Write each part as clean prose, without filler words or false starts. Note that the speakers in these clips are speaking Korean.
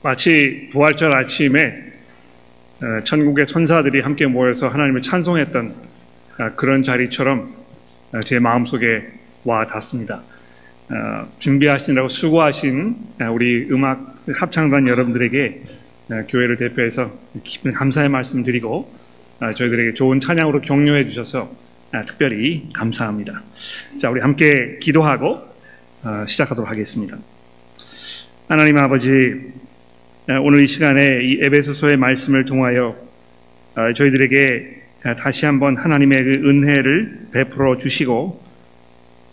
마치 부활절 아침에 천국의 천사들이 함께 모여서 하나님을 찬송했던 그런 자리처럼 제 마음속에 와 닿습니다. 준비하시느라고 수고하신 우리 음악 합창단 여러분들에게 교회를 대표해서 깊은 감사의 말씀 드리고 저희들에게 좋은 찬양으로 격려해 주셔서 특별히 감사합니다. 자, 우리 함께 기도하고 시작하도록 하겠습니다. 하나님 아버지, 오늘 이 시간에 이 에베소서의 말씀을 통하여 저희들에게 다시 한번 하나님의 그 은혜를 베풀어 주시고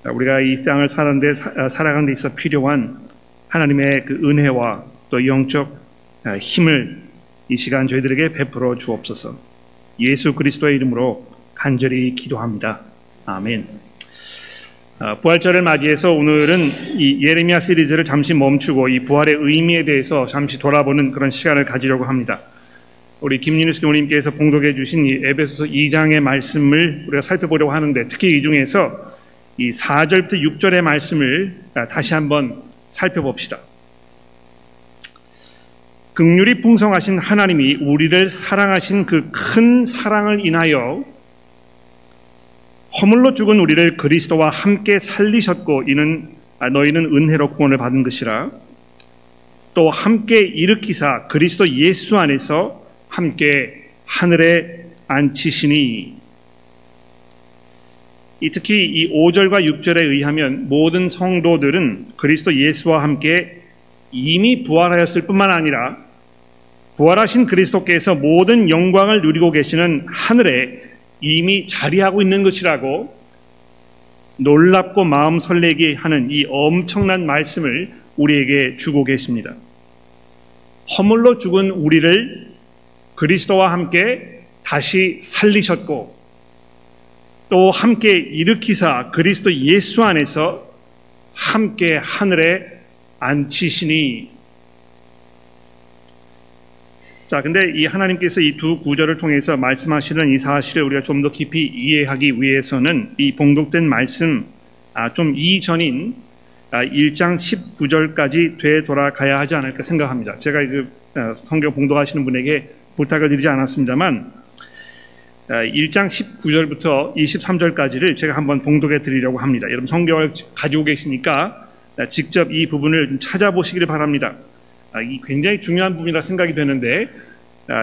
우리가 이 땅을 살아가는 데 있어 필요한 하나님의 그 은혜와 또 영적 힘을 이 시간 저희들에게 베풀어 주옵소서. 예수 그리스도의 이름으로 간절히 기도합니다. 아멘. 부활절을 맞이해서 오늘은 이 예레미야 시리즈를 잠시 멈추고 이 부활의 의미에 대해서 잠시 돌아보는 그런 시간을 가지려고 합니다. 우리 김민수 교우님께서 봉독해 주신 이 에베소서 2장의 말씀을 우리가 살펴보려고 하는데, 특히 이 중에서 이 4절부터 6절의 말씀을 다시 한번 살펴봅시다. 긍휼이 풍성하신 하나님이 우리를 사랑하신 그 큰 사랑을 인하여 허물로 죽은 우리를 그리스도와 함께 살리셨고, 이는 너희는 은혜로 구원을 받은 것이라. 또 함께 일으키사 그리스도 예수 안에서 함께 하늘에 앉히시니. 특히 이 5절과 6절에 의하면 모든 성도들은 그리스도 예수와 함께 이미 부활하였을 뿐만 아니라 부활하신 그리스도께서 모든 영광을 누리고 계시는 하늘에 이미 자리하고 있는 것이라고 놀랍고 마음 설레게 하는 이 엄청난 말씀을 우리에게 주고 계십니다. 허물로 죽은 우리를 그리스도와 함께 다시 살리셨고, 또 함께 일으키사 그리스도 예수 안에서 함께 하늘에 앉히시니. 자, 근데 이 하나님께서 이 두 구절을 통해서 말씀하시는 이 사실을 우리가 좀 더 깊이 이해하기 위해서는 이 봉독된 말씀 좀 이전인 1장 19절까지 되돌아가야 하지 않을까 생각합니다. 제가 성경 봉독하시는 분에게 부탁을 드리지 않았습니다만 1장 19절부터 23절까지를 제가 한번 봉독해 드리려고 합니다. 여러분 성경을 가지고 계시니까 직접 이 부분을 좀 찾아보시기를 바랍니다. 이 굉장히 중요한 부분이라 생각이 되는데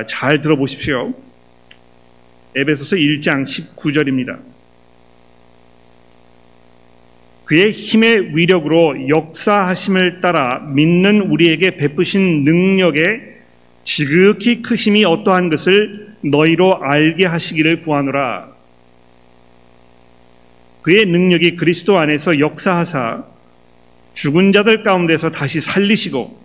잘 들어보십시오. 에베소서 1장 19절입니다. 그의 힘의 위력으로 역사하심을 따라 믿는 우리에게 베푸신 능력의 지극히 크심이 어떠한 것을 너희로 알게 하시기를 구하노라. 그의 능력이 그리스도 안에서 역사하사 죽은 자들 가운데서 다시 살리시고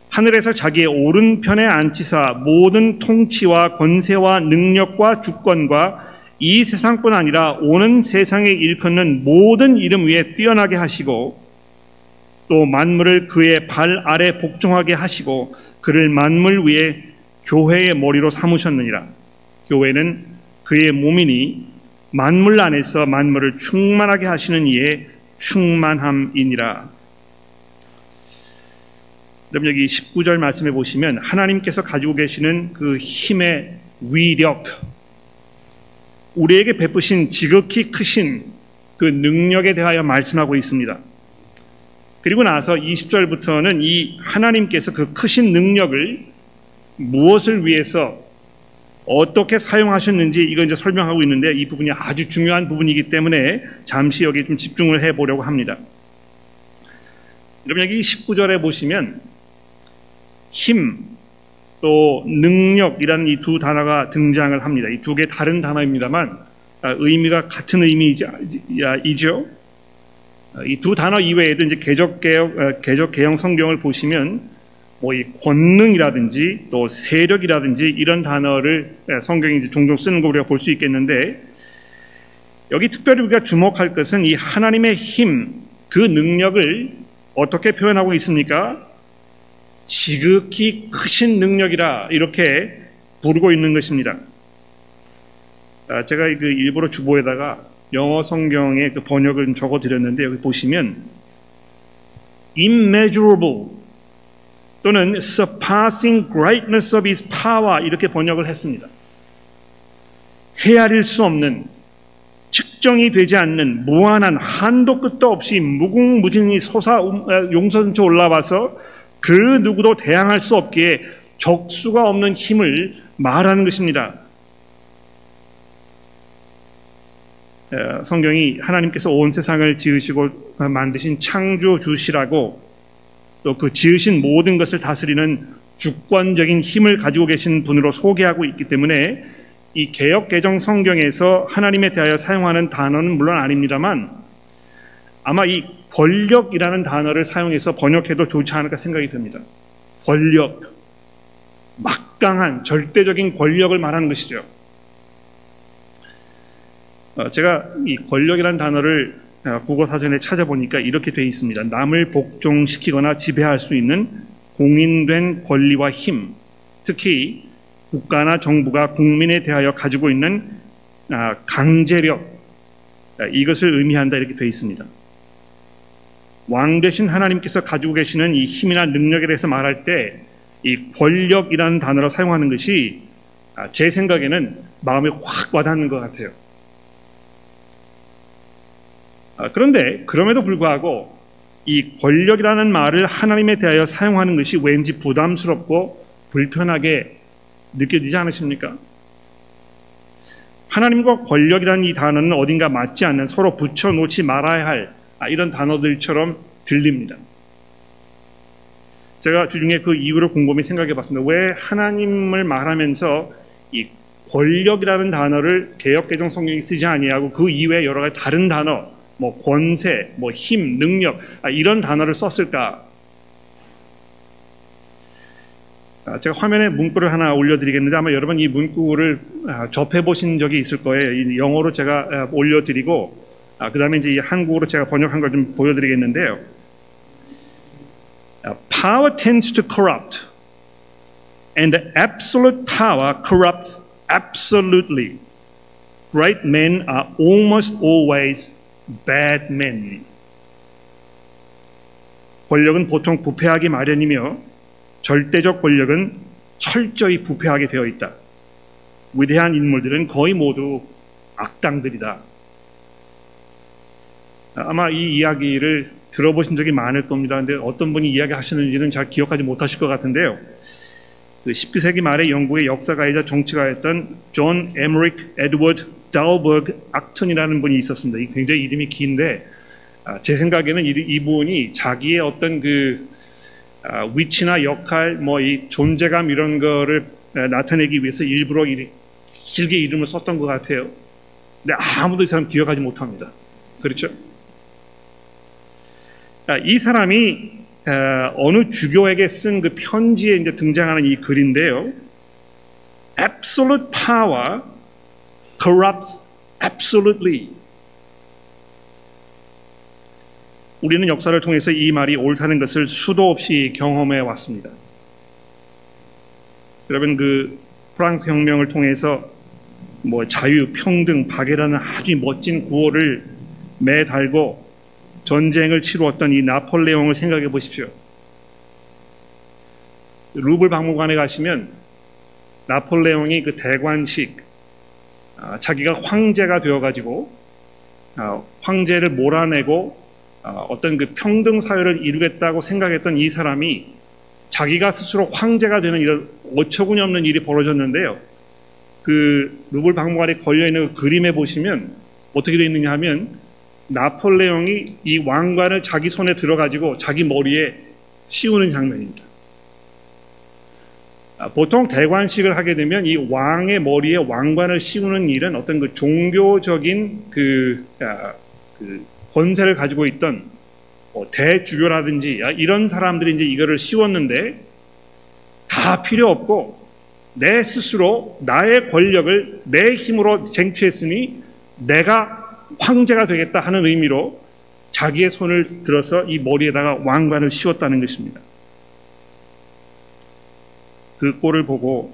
하늘에서 자기의 오른편에 앉히사 모든 통치와 권세와 능력과 주권과 이 세상뿐 아니라 오는 세상에 일컫는 모든 이름 위에 뛰어나게 하시고, 또 만물을 그의 발 아래 복종하게 하시고 그를 만물 위에 교회의 머리로 삼으셨느니라. 교회는 그의 몸이니 만물 안에서 만물을 충만하게 하시는 이의 충만함이니라. 여러분 여기 19절 말씀해 보시면 하나님께서 가지고 계시는 그 힘의 위력, 우리에게 베푸신 지극히 크신 그 능력에 대하여 말씀하고 있습니다. 그리고 나서 20절부터는 이 하나님께서 그 크신 능력을 무엇을 위해서 어떻게 사용하셨는지 이거 이제 설명하고 있는데, 이 부분이 아주 중요한 부분이기 때문에 잠시 여기 좀 집중을 해보려고 합니다. 여러분 여기 19절에 보시면 힘 또 능력이라는 이 두 단어가 등장을 합니다. 이 두 개 다른 단어입니다만 의미가 같은 의미이죠. 이 두 단어 이외에도 이제 개적개영 성경을 보시면 뭐 이 권능이라든지 또 세력이라든지 이런 단어를 성경이 이제 종종 쓰는 거 우리가 볼 수 있겠는데, 여기 특별히 우리가 주목할 것은 이 하나님의 힘, 그 능력을 어떻게 표현하고 있습니까? 지극히 크신 능력이라 이렇게 부르고 있는 것입니다. 제가 그 일부러 주보에다가 영어 성경의 그 번역을 적어 드렸는데, 여기 보시면 immeasurable, 또는 surpassing greatness of his power 이렇게 번역을 했습니다. 헤아릴 수 없는, 측정이 되지 않는 무한한 한도 끝도 없이 무궁무진히 용서전쳐 올라와서 그 누구도 대항할 수 없기에 적수가 없는 힘을 말하는 것입니다. 성경이 하나님께서 온 세상을 지으시고 만드신 창조주시라고, 또 그 지으신 모든 것을 다스리는 주권적인 힘을 가지고 계신 분으로 소개하고 있기 때문에 이 개역 개정 성경에서 하나님에 대하여 사용하는 단어는 물론 아닙니다만 아마 이 권력이라는 단어를 사용해서 번역해도 좋지 않을까 생각이 듭니다. 권력, 막강한 절대적인 권력을 말하는 것이죠. 제가 이 권력이라는 단어를 국어 사전에 찾아보니까 이렇게 되어 있습니다. 남을 복종시키거나 지배할 수 있는 공인된 권리와 힘, 특히 국가나 정부가 국민에 대하여 가지고 있는 강제력, 이것을 의미한다 이렇게 되어 있습니다. 왕 되신 하나님께서 가지고 계시는 이 힘이나 능력에 대해서 말할 때 이 권력이라는 단어를 사용하는 것이 제 생각에는 마음에 확 와닿는 것 같아요. 그런데 그럼에도 불구하고 이 권력이라는 말을 하나님에 대하여 사용하는 것이 왠지 부담스럽고 불편하게 느껴지지 않으십니까? 하나님과 권력이라는 이 단어는 어딘가 맞지 않는, 서로 붙여놓지 말아야 할 이런 단어들처럼 들립니다. 제가 주중에 그 이유를 곰곰이 생각해 봤습니다. 왜 하나님을 말하면서 이 권력이라는 단어를 개역개정 성경이 쓰지 아니하고 그 이외에 여러 가지 다른 단어, 뭐 권세, 뭐 힘, 능력, 이런 단어를 썼을까? 제가 화면에 문구를 하나 올려드리겠는데 아마 여러분 이 문구를 접해보신 적이 있을 거예요. 영어로 제가 올려드리고 그 다음에 이제 한국어로 제가 번역한 걸 좀 보여드리겠는데요. Power tends to corrupt, and the absolute power corrupts absolutely. Great men are almost always bad men. 권력은 보통 부패하기 마련이며 절대적 권력은 철저히 부패하게 되어 있다. 위대한 인물들은 거의 모두 악당들이다. 아마 이 이야기를 들어보신 적이 많을 겁니다. 근데 어떤 분이 이야기하시는지는 잘 기억하지 못하실 것 같은데요. 그 19세기 말에 영국의 역사가이자 정치가였던 존 에머릭 에드워드 달버그 악턴이라는 분이 있었습니다. 이 굉장히 이름이 긴데 제 생각에는 이분이 자기의 어떤 그 위치나 역할, 뭐 이 존재감 이런 거를 나타내기 위해서 일부러 길게 이름을 썼던 것 같아요. 근데 아무도 이 사람 기억하지 못합니다. 그렇죠? 이 사람이 어느 주교에게 쓴 그 편지에 이제 등장하는 이 글인데요. Absolute power corrupts absolutely. 우리는 역사를 통해서 이 말이 옳다는 것을 수도 없이 경험해 왔습니다. 여러분 그 프랑스 혁명을 통해서 뭐 자유, 평등, 박애라는 아주 멋진 구호를 매달고 전쟁을 치루었던 이 나폴레옹을 생각해 보십시오. 루브르 박물관에 가시면 나폴레옹이 그 대관식, 자기가 황제가 되어가지고 황제를 몰아내고 어떤 그 평등 사회를 이루겠다고 생각했던 이 사람이 자기가 스스로 황제가 되는 이런 어처구니 없는 일이 벌어졌는데요. 그 루브르 박물관에 걸려있는 그 그림에 보시면 어떻게 되어 있느냐 하면 나폴레옹이 이 왕관을 자기 손에 들어가지고 자기 머리에 씌우는 장면입니다. 보통 대관식을 하게 되면 이 왕의 머리에 왕관을 씌우는 일은 어떤 그 종교적인 그 권세를 가지고 있던 대주교라든지 이런 사람들이 이제 이거를 씌웠는데 다 필요 없고 내 스스로 나의 권력을 내 힘으로 쟁취했으니 내가 황제가 되겠다 하는 의미로 자기의 손을 들어서 이 머리에다가 왕관을 씌웠다는 것입니다. 그 꼴을 보고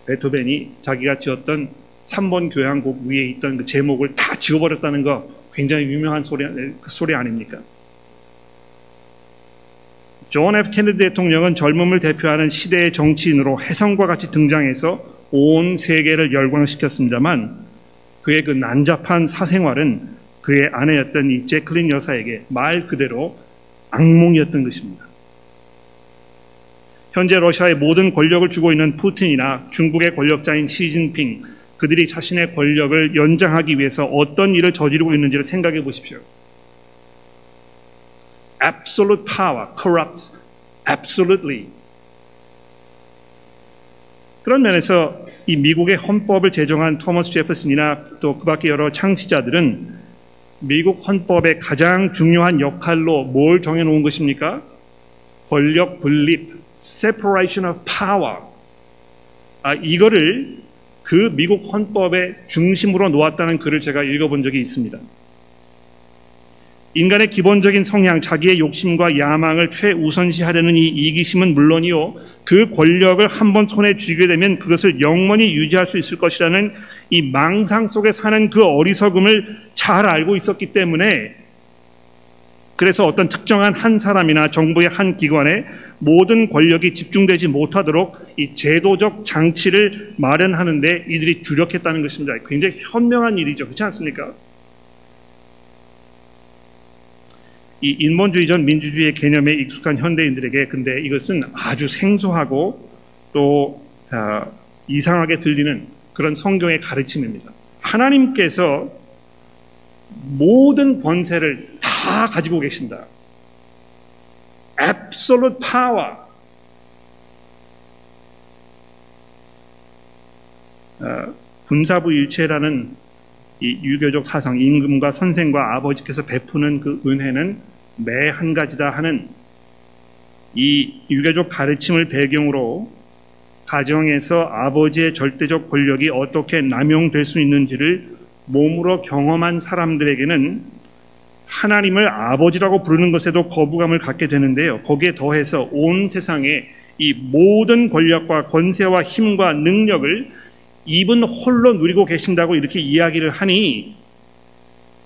베토벤이 자기가 지었던 3번 교향곡 위에 있던 그 제목을 다 지워버렸다는 거 굉장히 유명한 소리 아닙니까? 존 F. 케네디 대통령은 젊음을 대표하는 시대의 정치인으로 혜성과 같이 등장해서 온 세계를 열광시켰습니다만 그의 그 난잡한 사생활은 그의 아내였던 이 제클린 여사에게 말 그대로 악몽이었던 것입니다. 현재 러시아의 모든 권력을 쥐고 있는 푸틴이나 중국의 권력자인 시진핑, 그들이 자신의 권력을 연장하기 위해서 어떤 일을 저지르고 있는지를 생각해 보십시오. Absolute power corrupts absolutely. 그런 면에서 이 미국의 헌법을 제정한 토머스 제퍼슨이나 또 그 밖에 여러 창시자들은 미국 헌법의 가장 중요한 역할로 뭘 정해놓은 것입니까? 권력 분립, separation of power. 이거를 그 미국 헌법의 중심으로 놓았다는 글을 제가 읽어본 적이 있습니다. 인간의 기본적인 성향, 자기의 욕심과 야망을 최우선시하려는 이 이기심은 물론이요, 그 권력을 한번 손에 쥐게 되면 그것을 영원히 유지할 수 있을 것이라는 이 망상 속에 사는 그 어리석음을 잘 알고 있었기 때문에, 그래서 어떤 특정한 한 사람이나 정부의 한 기관에 모든 권력이 집중되지 못하도록 이 제도적 장치를 마련하는데 이들이 주력했다는 것입니다. 굉장히 현명한 일이죠. 그렇지 않습니까? 이 인본주의전 민주주의의 개념에 익숙한 현대인들에게 근데 이것은 아주 생소하고 또 이상하게 들리는 그런 성경의 가르침입니다. 하나님께서 모든 권세를 다 가지고 계신다. Absolute power. 분사부일체라는 이 유교적 사상, 임금과 선생과 아버지께서 베푸는 그 은혜는 매 한 가지다 하는 이 유교적 가르침을 배경으로 가정에서 아버지의 절대적 권력이 어떻게 남용될 수 있는지를 몸으로 경험한 사람들에게는 하나님을 아버지라고 부르는 것에도 거부감을 갖게 되는데요. 거기에 더해서 온 세상에 이 모든 권력과 권세와 힘과 능력을 이분 홀로 누리고 계신다고 이렇게 이야기를 하니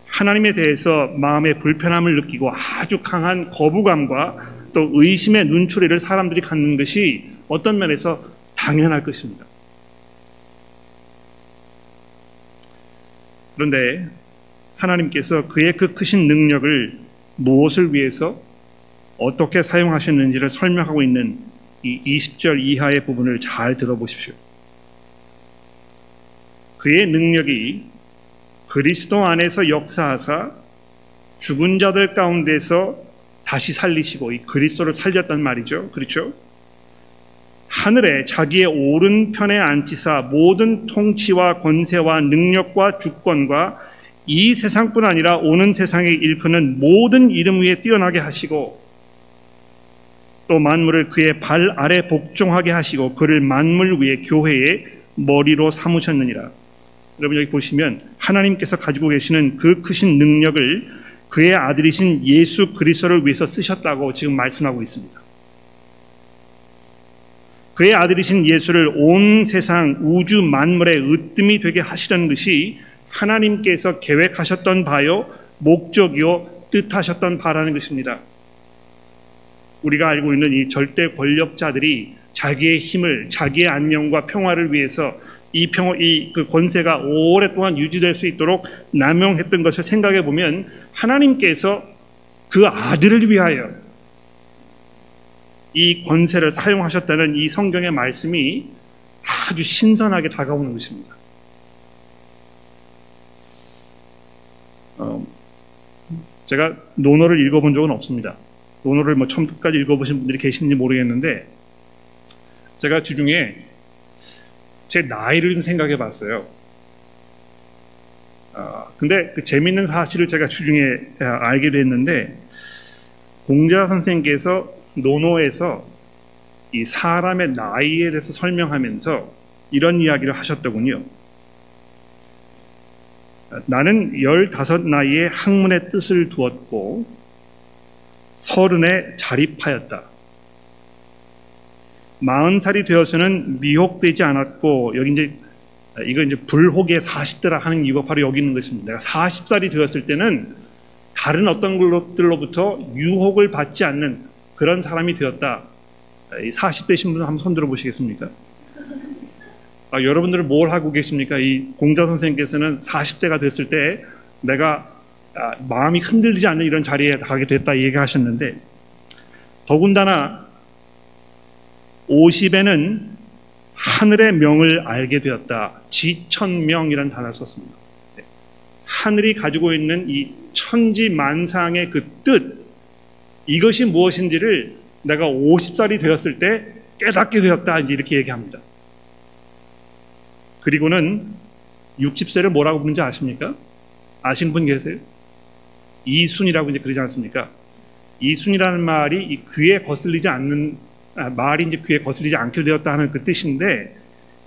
하나님에 대해서 마음의 불편함을 느끼고 아주 강한 거부감과 또 의심의 눈초리를 사람들이 갖는 것이 어떤 면에서 당연할 것입니다. 그런데 하나님께서 그의 그 크신 능력을 무엇을 위해서 어떻게 사용하셨는지를 설명하고 있는 이 20절 이하의 부분을 잘 들어보십시오. 그의 능력이 그리스도 안에서 역사하사 죽은 자들 가운데서 다시 살리시고, 이 그리스도를 살렸단 말이죠. 그렇죠? 하늘에 자기의 오른편에 앉히사 모든 통치와 권세와 능력과 주권과 이 세상뿐 아니라 오는 세상에 일컫는 모든 이름 위에 뛰어나게 하시고, 또 만물을 그의 발 아래 복종하게 하시고 그를 만물 위에 교회의 머리로 삼으셨느니라. 여러분 여기 보시면 하나님께서 가지고 계시는 그 크신 능력을 그의 아들이신 예수 그리스도를 위해서 쓰셨다고 지금 말씀하고 있습니다. 그의 아들이신 예수를 온 세상 우주 만물의 으뜸이 되게 하시려는 것이 하나님께서 계획하셨던 바요, 목적이요, 뜻하셨던 바라는 것입니다. 우리가 알고 있는 이 절대 권력자들이 자기의 힘을, 자기의 안녕과 평화를 위해서 그 권세가 오랫동안 유지될 수 있도록 남용했던 것을 생각해 보면 하나님께서 그 아들을 위하여 이 권세를 사용하셨다는 이 성경의 말씀이 아주 신선하게 다가오는 것입니다. 제가 논어를 읽어본 적은 없습니다. 논어를 처음부터까지 읽어보신 분들이 계시는지 모르겠는데 제가 주중에 제 나이를 좀 생각해 봤어요. 근데 그 재밌는 사실을 제가 주중에 알게 됐는데 공자 선생님께서 논어에서 이 사람의 나이에 대해서 설명하면서 이런 이야기를 하셨더군요. 나는 15 나이에 학문의 뜻을 두었고 30에 자립하였다. 40살이 되어서는 미혹되지 않았고, 여기 이거 불혹의 40대라 하는 이유가 바로 여기 있는 것입니다. 내가 40살이 되었을 때는 다른 어떤 것들로부터 유혹을 받지 않는 그런 사람이 되었다. 40대신 분은 한번 손 들어보시겠습니까? 여러분들은 뭘 하고 계십니까? 이 공자 선생님께서는 40대가 됐을 때 내가 마음이 흔들리지 않는 이런 자리에 가게 됐다 얘기하셨는데, 더군다나 50에는 하늘의 명을 알게 되었다. 지천명이라는 단어를 썼습니다. 하늘이 가지고 있는 이 천지만상의 그 뜻, 이것이 무엇인지를 내가 50살이 되었을 때 깨닫게 되었다. 이제 이렇게 얘기합니다. 그리고는 60세를 뭐라고 부르는지 아십니까? 아시는 분 계세요? 이순이라고 이제 그러지 않습니까? 이순이라는 말이 이 귀에 거슬리지 않는 말이 이제 귀에 거슬리지 않게 되었다 하는 그 뜻인데,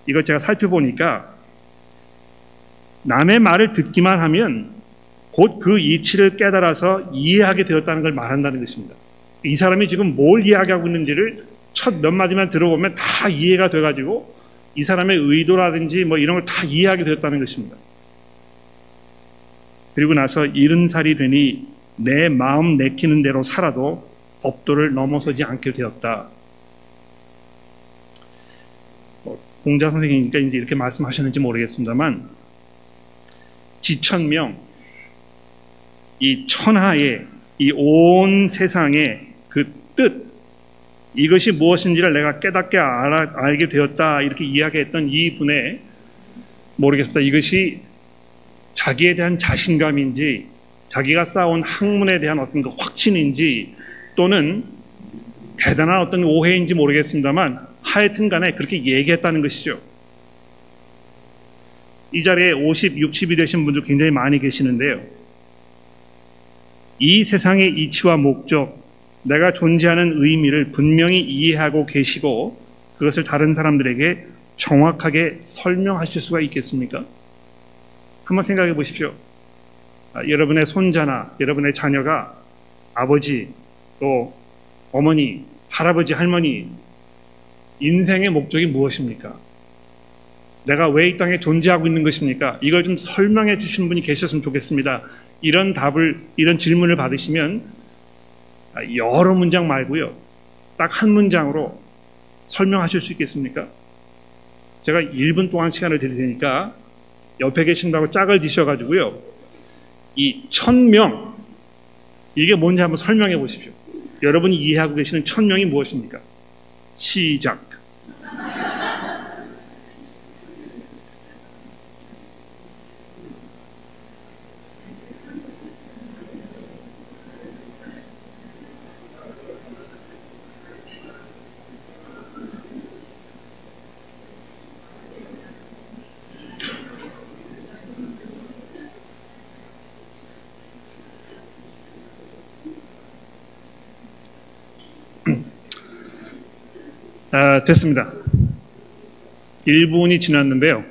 이걸 제가 살펴보니까 남의 말을 듣기만 하면 곧 그 이치를 깨달아서 이해하게 되었다는 걸 말한다는 것입니다. 이 사람이 지금 뭘 이야기하고 있는지를 첫 몇 마디만 들어보면 다 이해가 돼가지고 이 사람의 의도라든지 뭐 이런 걸 다 이해하게 되었다는 것입니다. 그리고 나서 70살이 되니 내 마음 내키는 대로 살아도 법도를 넘어서지 않게 되었다. 공자 선생님이니까 이제 이렇게 말씀하셨는지 모르겠습니다만, 지천명, 이 천하의 이 온 세상의 그 뜻, 이것이 무엇인지를 내가 깨닫게 알게 되었다 이렇게 이야기했던 이 분의, 모르겠습니다. 이것이 자기에 대한 자신감인지 자기가 쌓아온 학문에 대한 어떤 그 확신인지 또는 대단한 어떤 오해인지 모르겠습니다만 하여튼 간에 그렇게 얘기했다는 것이죠. 이 자리에 50, 60이 되신 분들 굉장히 많이 계시는데요. 이 세상의 이치와 목적, 내가 존재하는 의미를 분명히 이해하고 계시고 그것을 다른 사람들에게 정확하게 설명하실 수가 있겠습니까? 한번 생각해 보십시오. 여러분의 손자나 여러분의 자녀가 아버지, 또 어머니, 할아버지, 할머니, 인생의 목적이 무엇입니까? 내가 왜 이 땅에 존재하고 있는 것입니까? 이걸 좀 설명해 주시는 분이 계셨으면 좋겠습니다. 이런 질문을 받으시면 여러 문장 말고요, 딱 한 문장으로 설명하실 수 있겠습니까? 제가 1분 동안 시간을 드릴 테니까 옆에 계신 분하고 짝을 지셔가지고요, 이 천명, 이게 뭔지 한번 설명해 보십시오. 여러분이 이해하고 계시는 천명이 무엇입니까? 시작. 됐습니다. 1분이 지났는데요.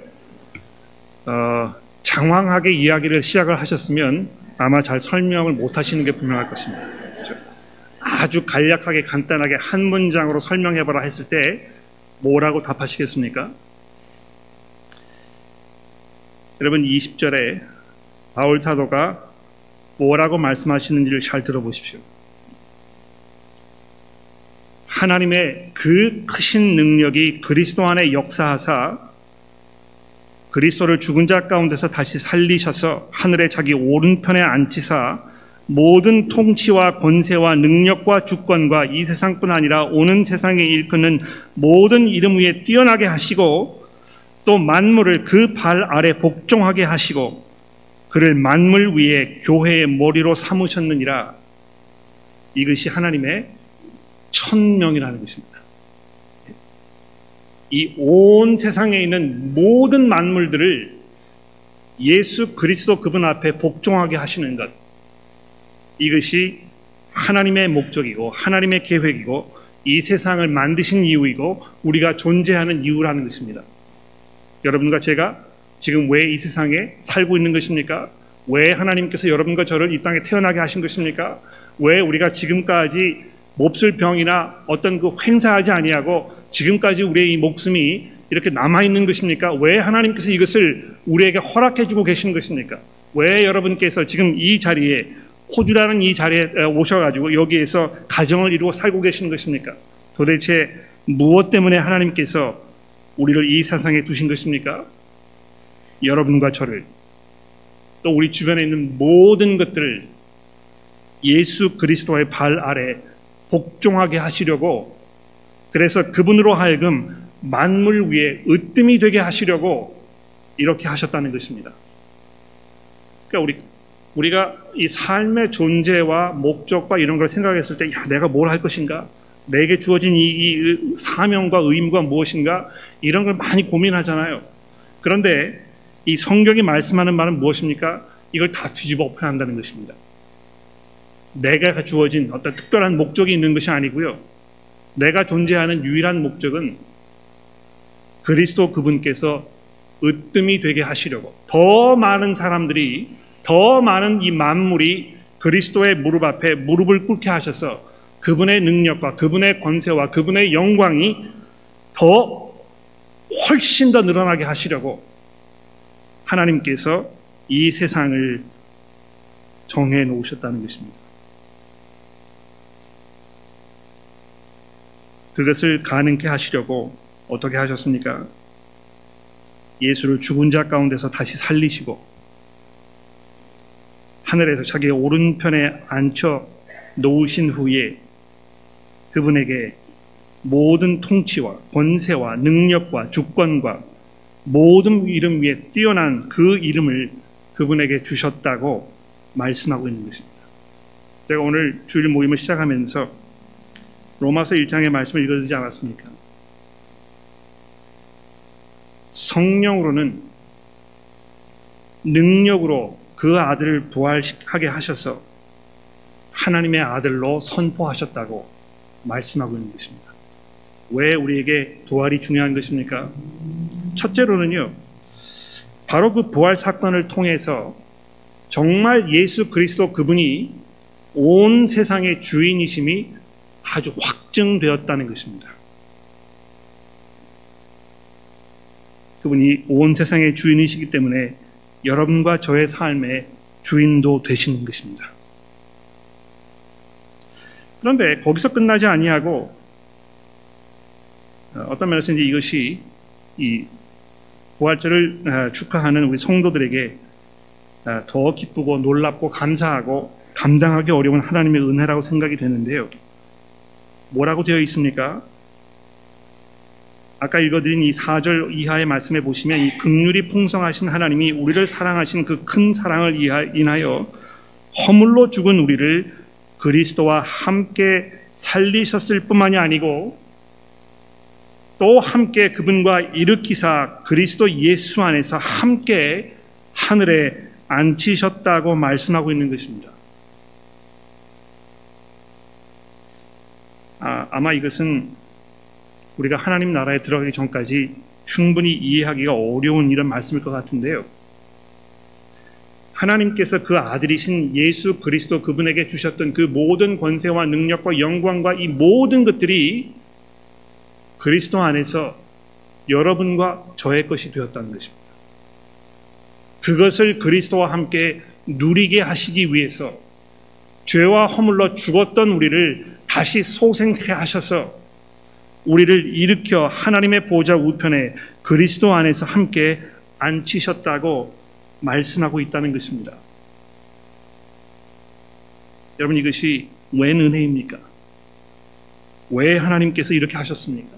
장황하게 이야기를 시작을 하셨으면 아마 잘 설명을 못 하시는 게 분명할 것입니다. 아주 간략하게 간단하게 한 문장으로 설명해봐라 했을 때 뭐라고 답하시겠습니까? 여러분 20절에 바울 사도가 뭐라고 말씀하시는지를 잘 들어보십시오. 하나님의 그 크신 능력이 그리스도 안에 역사하사 그리스도를 죽은 자 가운데서 다시 살리셔서 하늘에 자기 오른편에 앉히사 모든 통치와 권세와 능력과 주권과 이 세상뿐 아니라 오는 세상에 일컫는 모든 이름 위에 뛰어나게 하시고 또 만물을 그 발 아래 복종하게 하시고 그를 만물 위에 교회의 머리로 삼으셨느니라. 이것이 하나님의 천명이라는 것입니다. 이 온 세상에 있는 모든 만물들을 예수 그리스도 그분 앞에 복종하게 하시는 것, 이것이 하나님의 목적이고 하나님의 계획이고 이 세상을 만드신 이유이고 우리가 존재하는 이유라는 것입니다. 여러분과 제가 지금 왜 이 세상에 살고 있는 것입니까? 왜 하나님께서 여러분과 저를 이 땅에 태어나게 하신 것입니까? 왜 우리가 지금까지 몹쓸 병이나 어떤 그 횡사하지 아니하고 지금까지 우리의 이 목숨이 이렇게 남아있는 것입니까? 왜 하나님께서 이것을 우리에게 허락해주고 계신 것입니까? 왜 여러분께서 지금 이 자리에 호주라는 이 자리에 오셔가지고 여기에서 가정을 이루고 살고 계시는 것입니까? 도대체 무엇 때문에 하나님께서 우리를 이 세상에 두신 것입니까? 여러분과 저를, 또 우리 주변에 있는 모든 것들을 예수 그리스도의 발 아래 복종하게 하시려고, 그래서 그분으로 하여금 만물 위에 으뜸이 되게 하시려고 이렇게 하셨다는 것입니다. 그러니까 우리가 이 삶의 존재와 목적과 이런 걸 생각했을 때, 야, 내가 뭘 할 것인가? 내게 주어진 이 사명과 의무가 무엇인가? 이런 걸 많이 고민하잖아요. 그런데 이 성경이 말씀하는 말은 무엇입니까? 이걸 다 뒤집어 엎어야 한다는 것입니다. 내가 주어진 어떤 특별한 목적이 있는 것이 아니고요. 내가 존재하는 유일한 목적은 그리스도 그분께서 으뜸이 되게 하시려고, 더 많은 사람들이, 더 많은 이 만물이 그리스도의 무릎 앞에 무릎을 꿇게 하셔서 그분의 능력과 그분의 권세와 그분의 영광이 훨씬 더 늘어나게 하시려고 하나님께서 이 세상을 정해 놓으셨다는 것입니다. 그것을 가능케 하시려고 어떻게 하셨습니까? 예수를 죽은 자 가운데서 다시 살리시고 하늘에서 자기의 오른편에 앉혀 놓으신 후에 그분에게 모든 통치와 권세와 능력과 주권과 모든 이름 위에 뛰어난 그 이름을 그분에게 주셨다고 말씀하고 있는 것입니다. 제가 오늘 주일 모임을 시작하면서 로마서 1장의 말씀을 읽어드리지 않았습니까? 성령으로는 능력으로 그 아들을 부활하게 하셔서 하나님의 아들로 선포하셨다고 말씀하고 있는 것입니다. 왜 우리에게 부활이 중요한 것입니까? 첫째로는요, 바로 그 부활 사건을 통해서 정말 예수 그리스도 그분이 온 세상의 주인이심이 아주 확증되었다는 것입니다. 그분이 온 세상의 주인이시기 때문에 여러분과 저의 삶의 주인도 되시는 것입니다. 그런데 거기서 끝나지 아니하고 어떤 면에서 이제 이것이 이 부활절을 축하하는 우리 성도들에게 더 기쁘고 놀랍고 감사하고 감당하기 어려운 하나님의 은혜라고 생각이 되는데요. 뭐라고 되어 있습니까? 아까 읽어드린 이 4절 이하의 말씀에 보시면 이 긍휼이 풍성하신 하나님이 우리를 사랑하신 그 큰 사랑을 인하여 허물로 죽은 우리를 그리스도와 함께 살리셨을 뿐만이 아니고 또 함께 그분과 일으키사 그리스도 예수 안에서 함께 하늘에 앉히셨다고 말씀하고 있는 것입니다. 아마 이것은 우리가 하나님 나라에 들어가기 전까지 충분히 이해하기가 어려운 이런 말씀일 것 같은데요. 하나님께서 그 아들이신 예수 그리스도 그분에게 주셨던 그 모든 권세와 능력과 영광과 이 모든 것들이 그리스도 안에서 여러분과 저의 것이 되었다는 것입니다. 그것을 그리스도와 함께 누리게 하시기 위해서 죄와 허물로 죽었던 우리를 다시 소생케 하셔서 우리를 일으켜 하나님의 보좌 우편에 그리스도 안에서 함께 앉히셨다고 말씀하고 있다는 것입니다. 여러분, 이것이 웬 은혜입니까? 왜 하나님께서 이렇게 하셨습니까?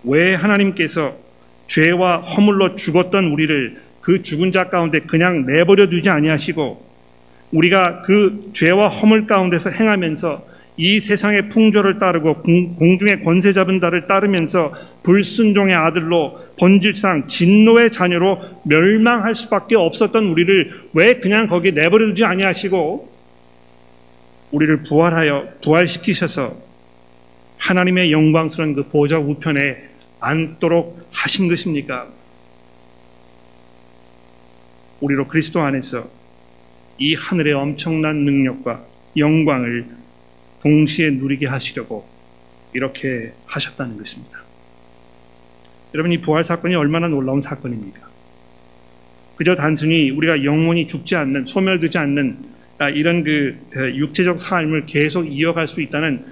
왜 하나님께서 죄와 허물로 죽었던 우리를 그 죽은 자 가운데 그냥 내버려 두지 아니하시고 우리가 그 죄와 허물 가운데서 행하면서 이 세상의 풍조를 따르고 공중의 권세 잡은 자를 따르면서 불순종의 아들로 본질상 진노의 자녀로 멸망할 수밖에 없었던 우리를 왜 그냥 거기에 내버려 두지 아니하시고 우리를 부활시키셔서 하나님의 영광스러운 그 보좌 우편에 앉도록 하신 것입니까? 우리로 그리스도 안에서 이 하늘의 엄청난 능력과 영광을 동시에 누리게 하시려고 이렇게 하셨다는 것입니다. 여러분, 이 부활 사건이 얼마나 놀라운 사건입니까? 그저 단순히 우리가 영원히 죽지 않는, 소멸되지 않는 이런 육체적 삶을 계속 이어갈 수 있다는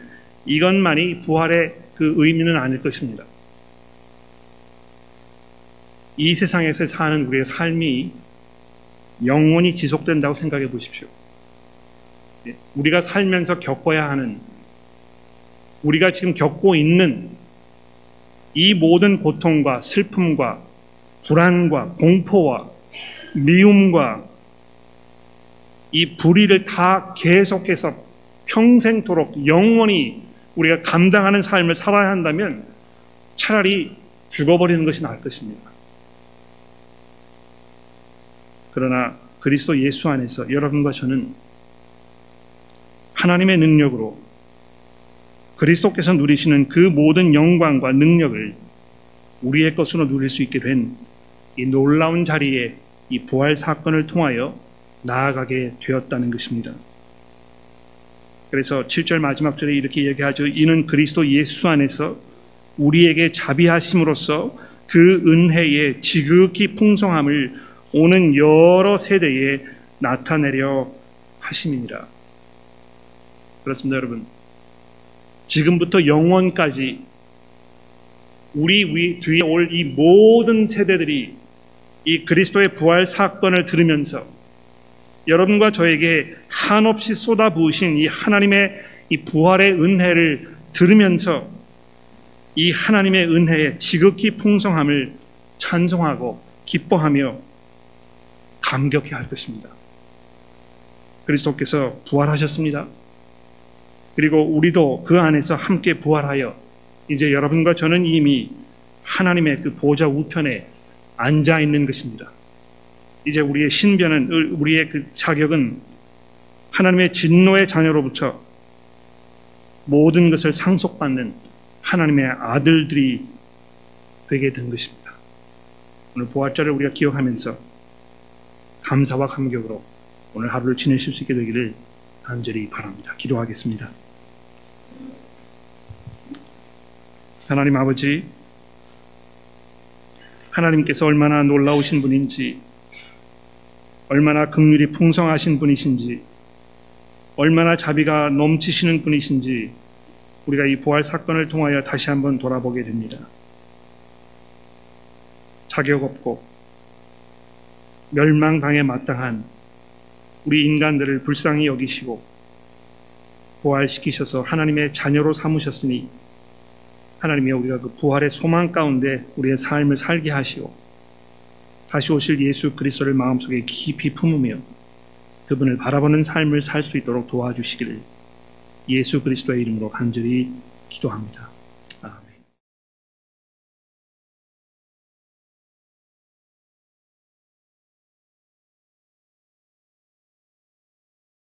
이것만이 부활의 그 의미는 아닐 것입니다. 이 세상에서 사는 우리의 삶이 영원히 지속된다고 생각해 보십시오. 우리가 살면서 겪어야 하는, 우리가 지금 겪고 있는 이 모든 고통과 슬픔과 불안과 공포와 미움과 이 불의를 다 계속해서 평생토록 영원히 우리가 감당하는 삶을 살아야 한다면 차라리 죽어버리는 것이 나을 것입니다. 그러나 그리스도 예수 안에서 여러분과 저는 하나님의 능력으로 그리스도께서 누리시는 그 모든 영광과 능력을 우리의 것으로 누릴 수 있게 된 이 놀라운 자리에 이 부활 사건을 통하여 나아가게 되었다는 것입니다. 그래서 7절 마지막 절에 이렇게 얘기하죠. 이는 그리스도 예수 안에서 우리에게 자비하심으로써 그 은혜의 지극히 풍성함을 오는 여러 세대에 나타내려 하심이니라. 그렇습니다, 여러분. 지금부터 영원까지 우리 뒤에 올 이 모든 세대들이 이 그리스도의 부활 사건을 들으면서 여러분과 저에게 한없이 쏟아부으신 이 하나님의 이 부활의 은혜를 들으면서 이 하나님의 은혜의 지극히 풍성함을 찬송하고 기뻐하며 감격해 할 것입니다. 그리스도께서 부활하셨습니다. 그리고 우리도 그 안에서 함께 부활하여 이제 여러분과 저는 이미 하나님의 그 보좌 우편에 앉아 있는 것입니다. 이제 우리의 신변은, 우리의 그 자격은 하나님의 진노의 자녀로부터 모든 것을 상속받는 하나님의 아들들이 되게 된 것입니다. 오늘 부활절을 우리가 기억하면서 감사와 감격으로 오늘 하루를 지내실 수 있게 되기를 간절히 바랍니다. 기도하겠습니다. 하나님 아버지, 하나님께서 얼마나 놀라우신 분인지, 얼마나 긍휼이 풍성하신 분이신지, 얼마나 자비가 넘치시는 분이신지 우리가 이 부활 사건을 통하여 다시 한번 돌아보게 됩니다. 자격 없고 멸망당에 마땅한 우리 인간들을 불쌍히 여기시고 부활시키셔서 하나님의 자녀로 삼으셨으니 하나님이 우리가 그 부활의 소망 가운데 우리의 삶을 살게 하시고 다시 오실 예수 그리스도를 마음속에 깊이 품으며 그분을 바라보는 삶을 살 수 있도록 도와주시기를 예수 그리스도의 이름으로 간절히 기도합니다.